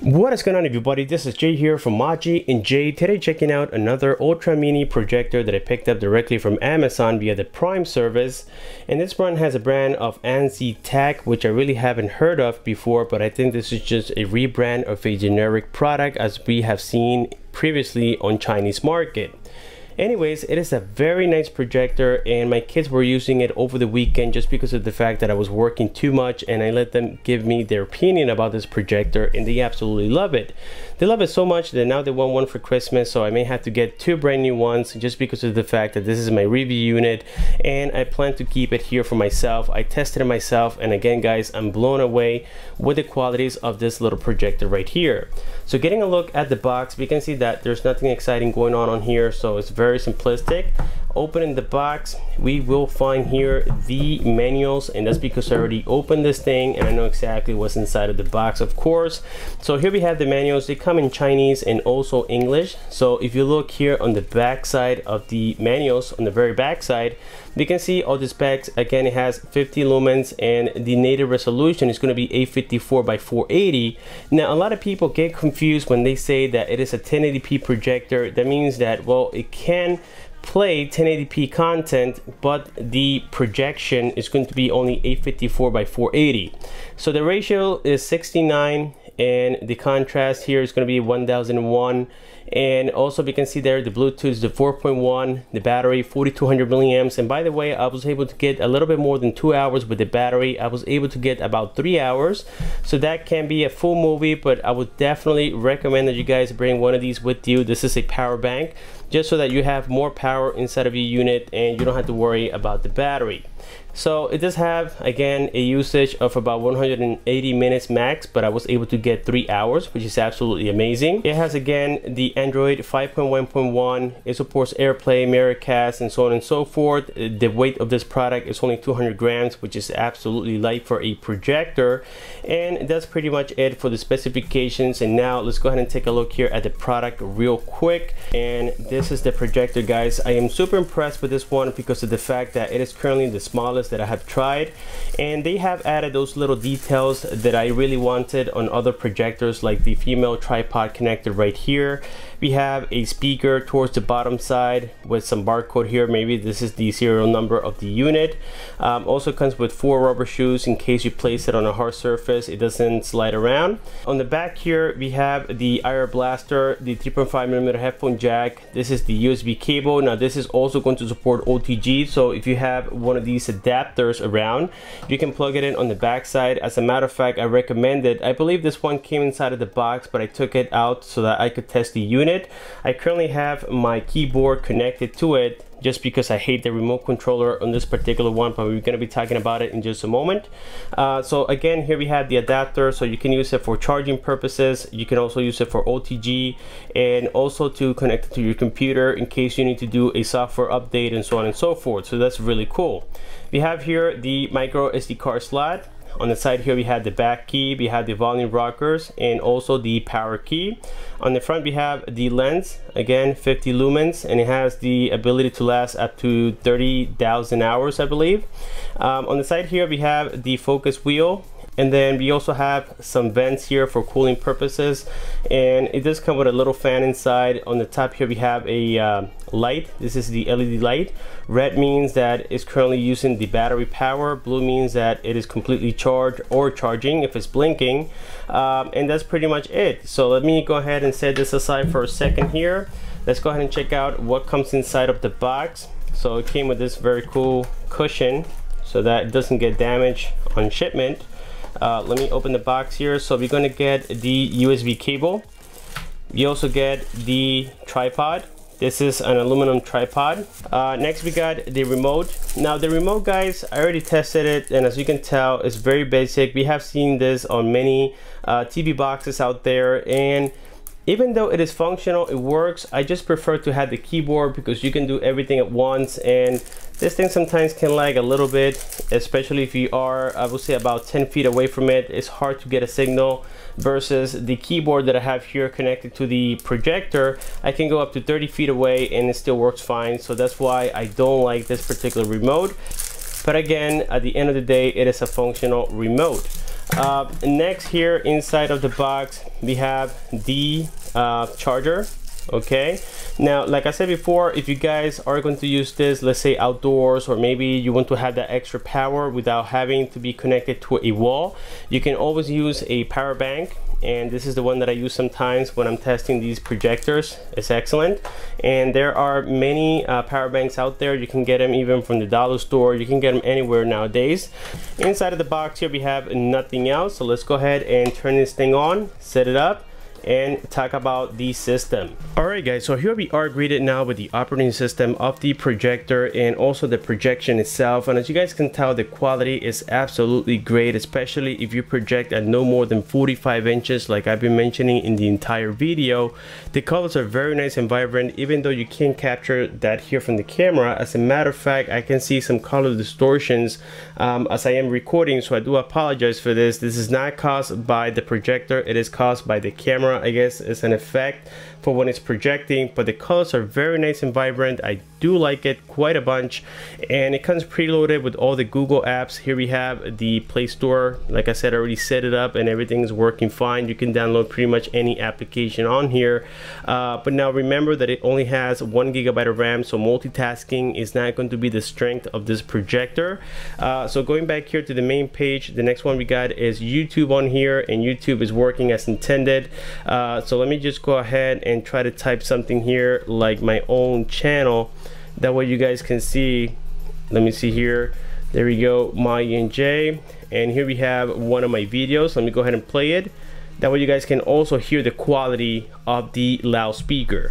What is going on, everybody? This is Jay here from Maji and Jay. Today checking out another ultra mini projector that I picked up directly from Amazon via the Prime service. And this one has a brand of Ancitac, which I really haven't heard of before, but I think this is just a rebrand of a generic product as we have seen previously on Chinese market. Anyways, it is a very nice projector, and my kids were using it over the weekend just because of the fact that I was working too much, and I let them give me their opinion about this projector, and they absolutely love it. They love it so much that now they want one for Christmas, so I may have to get two brand new ones just because of the fact that this is my review unit, and I plan to keep it here for myself. I tested it myself, and again guys, I'm blown away with the qualities of this little projector right here. So getting a look at the box, we can see that there's nothing exciting going on here, so it's very simplistic. Opening the box, we will find here the manuals, and that's because I already opened this thing and I know exactly what's inside of the box, of course. So here we have the manuals. They come in Chinese and also English. So if you look here on the back side of the manuals, on the very back side, you can see all the specs. Again, it has 50 lumens and the native resolution is going to be 854 by 480. Now a lot of people get confused when they say that it is a 1080p projector. That means that, well, it can play 1080p content, but the projection is going to be only 854 by 480. So the ratio is 69, and the contrast here is going to be 1001. And also we can see there the Bluetooth is the 4.1, the battery 4200 milliamps. And by the way, I was able to get a little bit more than 2 hours with the battery. I was able to get about 3 hours, so that can be a full movie. But I would definitely recommend that you guys bring one of these with you. This is a power bank, just so that you have more power inside of your unit and you don't have to worry about the battery. So it does have, again, a usage of about 180 minutes max, but I was able to get 3 hours, which is absolutely amazing. It has, again, the Android 5.1.1. It supports Airplay, Miracast, and so on and so forth. The weight of this product is only 200 grams, which is absolutely light for a projector. And that's pretty much it for the specifications. And now let's go ahead and take a look here at the product real quick. And this is the projector, guys. I am super impressed with this one because of the fact that it is currently the smallest that I have tried, and they have added those little details that I really wanted on other projectors, like the female tripod connector right here. We have a speaker towards the bottom side with some barcode here. Maybe this is the serial number of the unit. Also comes with 4 rubber shoes in case you place it on a hard surface, it doesn't slide around. On the back here we have the IR blaster, the 3.5mm headphone jack. This is the USB cable. Now this is also going to support OTG, so if you have one of these adapters around, you can plug it in on the back side. As a matter of fact, I recommend it. I believe this one came inside of the box, but I took it out so that I could test the unit. I currently have my keyboard connected to it just because I hate the remote controller on this particular one, but we're going to be talking about it in just a moment. So again, here we have the adapter, so you can use it for charging purposes. You can also use it for OTG, and also to connect it to your computer in case you need to do a software update and so on and so forth. So that's really cool. We have here the micro SD card slot. On the side here we have the back key, we have the volume rockers, and also the power key. On the front we have the lens, again 50 lumens, and it has the ability to last up to 30,000 hours, I believe. On the side here we have the focus wheel, and then we also have some vents here for cooling purposes, and it does come with a little fan inside. On the top here we have a light. This is the LED light. Red means that it's currently using the battery power. Blue means that it is completely charged or charging if it's blinking. And that's pretty much it. So let me go ahead and set this aside for a second here. Let's go ahead and check out what comes inside of the box. So it came with this very cool cushion so that it doesn't get damaged on shipment. Let me open the box here. So we're going to get the USB cable. We also get the tripod. This is an aluminum tripod. Next we got the remote. Now the remote, guys, I already tested it, and as you can tell, it's very basic. We have seen this on many TV boxes out there, and even though it is functional, it works. I just prefer to have the keyboard because you can do everything at once, and this thing sometimes can lag a little bit, especially if you are, I would say, about 10 feet away from it. It's hard to get a signal, versus the keyboard that I have here connected to the projector. I can go up to 30 feet away and it still works fine. So that's why I don't like this particular remote. But again, at the end of the day, it is a functional remote. Next here inside of the box we have the charger. Okay, now like I said before, if you guys are going to use this, let's say outdoors, or maybe you want to have that extra power without having to be connected to a wall, you can always use a power bank. And this is the one that I use sometimes when I'm testing these projectors. It's excellent. And there are many power banks out there. You can get them even from the dollar store. You can get them anywhere nowadays. Inside of the box here we have nothing else. So let's go ahead and turn this thing on, set it up, and talk about the system. Alright guys, so here we are greeted now with the operating system of the projector and also the projection itself. And as you guys can tell, the quality is absolutely great, especially if you project at no more than 45 inches like I've been mentioning in the entire video. The colors are very nice and vibrant, even though you can't capture that here from the camera. As a matter of fact, I can see some color distortions as I am recording, so I do apologize for this. This is not caused by the projector, it is caused by the camera. I guess it's an effect for when it's projecting, but the colors are very nice and vibrant. I do like it quite a bunch, and it comes preloaded with all the Google apps. Here we have the Play Store. Like I said, I already set it up and everything is working fine. You can download pretty much any application on here, but now remember that it only has 1 GB of RAM, so multitasking is not going to be the strength of this projector. So going back here to the main page, the next one we got is YouTube on here, and YouTube is working as intended. So let me just go ahead and try to type something here like my own channel, that way you guys can see. Let me see here, there we go, my ENJ, and here we have one of my videos. Let me go ahead and play it, that way you guys can also hear the quality of the loudspeaker.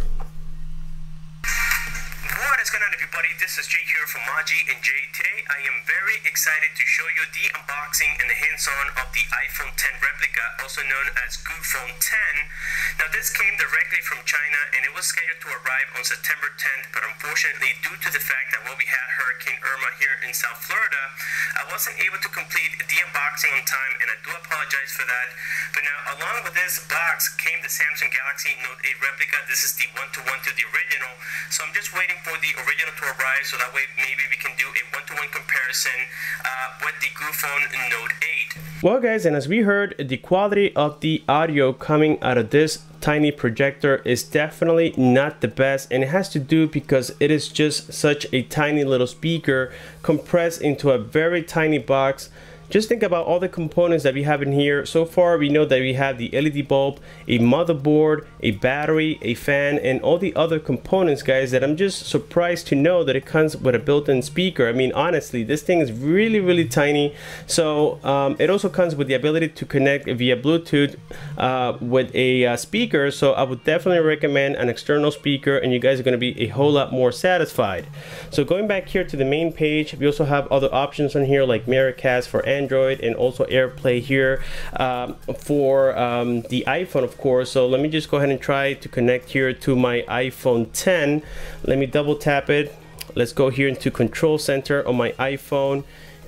What is going on, everybody? This is Jay here from and Jay. Today I am very excited to show you the unboxing and the hands-on of the iPhone 10 replica, also known as Phone 10. Now this came directly from China and it was scheduled to arrive on September 10th, but unfortunately due to the fact that we had Hurricane Irma here in South Florida, I wasn't able to complete the unboxing on time, and I do apologize for that. But now along with this box came the Samsung Galaxy Note 8 replica. This is the one-to-one to the original, so I'm just waiting for the original to arrive, so that way maybe we can do a one-to-one comparison with the Phone Note 8. Well guys, and as we heard, the quality of the audio coming out of this tiny projector is definitely not the best, and it has to do because it is just such a tiny little speaker compressed into a very tiny box. Just think about all the components that we have in here. So far we know that we have the LED bulb, a motherboard, a battery, a fan, and all the other components, guys, that I'm just surprised to know that it comes with a built-in speaker. I mean, honestly, this thing is really tiny. So it also comes with the ability to connect via Bluetooth with a speaker, so I would definitely recommend an external speaker, and you guys are going to be a whole lot more satisfied. So going back here to the main page, we also have other options on here like Miracast for Android, and also Airplay here for the iPhone, of course. So let me just go ahead and try to connect here to my iPhone 10. Let me double tap it. Let's go here into Control Center on my iPhone,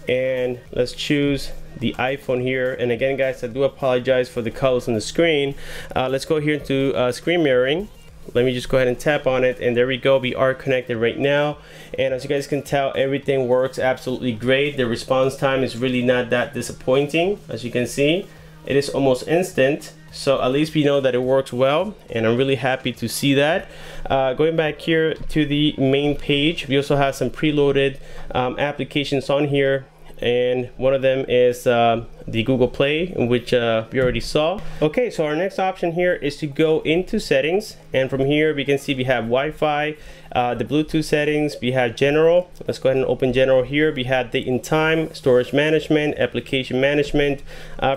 and let's choose the iPhone here. And again, guys, I do apologize for the colors on the screen. Let's go here into screen mirroring. Let me just go ahead and tap on it, and there we go. We are connected right now, and as you guys can tell, everything works absolutely great. The response time is really not that disappointing. As you can see, it is almost instant, so at least we know that it works well, and I'm really happy to see that. Going back here to the main page, we also have some preloaded applications on here, and one of them is the Google Play, which we already saw. Okay, so our next option here is to go into settings, and from here we can see we have Wi-Fi, the Bluetooth settings, we have general. Let's go ahead and open general here. We have date and time, storage management, application management,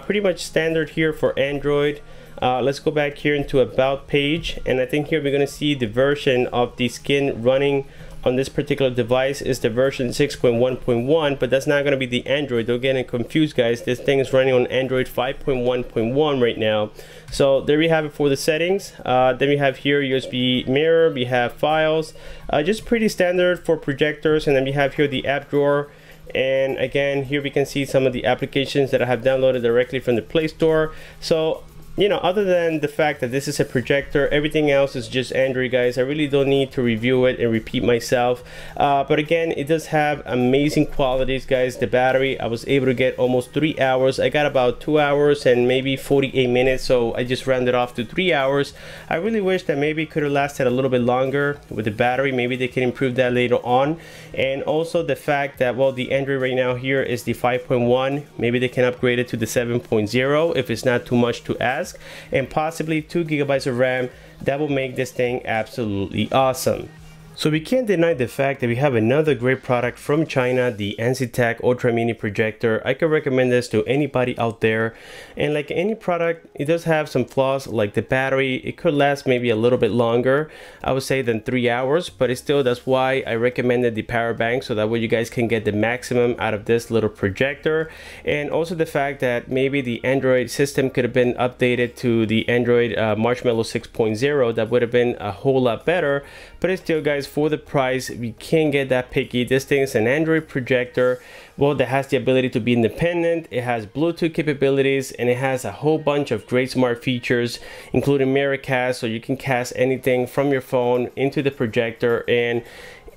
pretty much standard here for Android. Let's go back here into about page, and I think here we're going to see the version of the skin running on this particular device is the version 6.1.1, but that's not going to be the Android. Don't get confused, guys. This thing is running on Android 5.1.1 right now. So there we have it for the settings. Then we have here USB mirror, we have files, just pretty standard for projectors, and then we have here the app drawer. And again, here we can see some of the applications that I have downloaded directly from the Play Store. So you know, other than the fact that this is a projector, everything else is just Android, guys. I really don't need to review it and repeat myself. But again, it does have amazing qualities, guys. The battery, I was able to get almost 3 hours. I got about 2 hours and maybe 48 minutes, so I just rounded off to 3 hours. I really wish that maybe it could have lasted a little bit longer with the battery. Maybe they can improve that later on. And also the fact that, well, the Android right now here is the 5.1. Maybe they can upgrade it to the 7.0 if it's not too much to ask, and possibly 2 GB of RAM. That will make this thing absolutely awesome. So we can't deny the fact that we have another great product from China, the Ancitac Ultra Mini Projector. I could recommend this to anybody out there. And like any product, it does have some flaws, like the battery. It could last maybe a little bit longer, I would say, than 3 hours, but it still, that's why I recommended the power bank, so that way you guys can get the maximum out of this little projector. And also the fact that maybe the Android system could have been updated to the Android Marshmallow 6.0. That would have been a whole lot better. But it's still, guys, for the price, we can't get that picky. This thing is an Android projector, well, that has the ability to be independent. It has Bluetooth capabilities, and it has a whole bunch of great smart features, including Miracast, so you can cast anything from your phone into the projector. And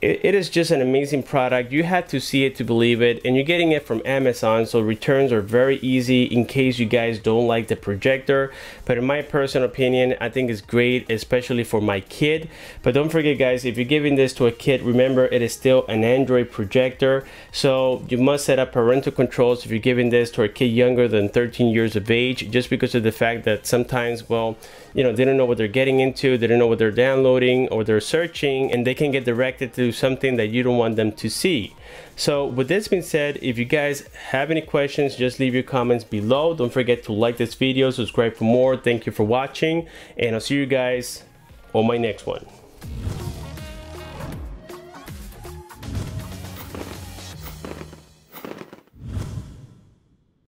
it is just an amazing product. You had to see it to believe it, and you're getting it from Amazon, so returns are very easy in case you guys don't like the projector. But in my personal opinion, I think it's great, especially for my kid. But don't forget, guys, if you're giving this to a kid, remember it is still an Android projector, so you must set up parental controls if you're giving this to a kid younger than 13 years of age, just because of the fact that sometimes, well, you know, they don't know what they're getting into, they don't know what they're downloading or they're searching, and they can get directed to something that you don't want them to see. So with this being said, if you guys have any questions, just leave your comments below. Don't forget to like this video, subscribe for more. Thank you for watching, and I'll see you guys on my next one.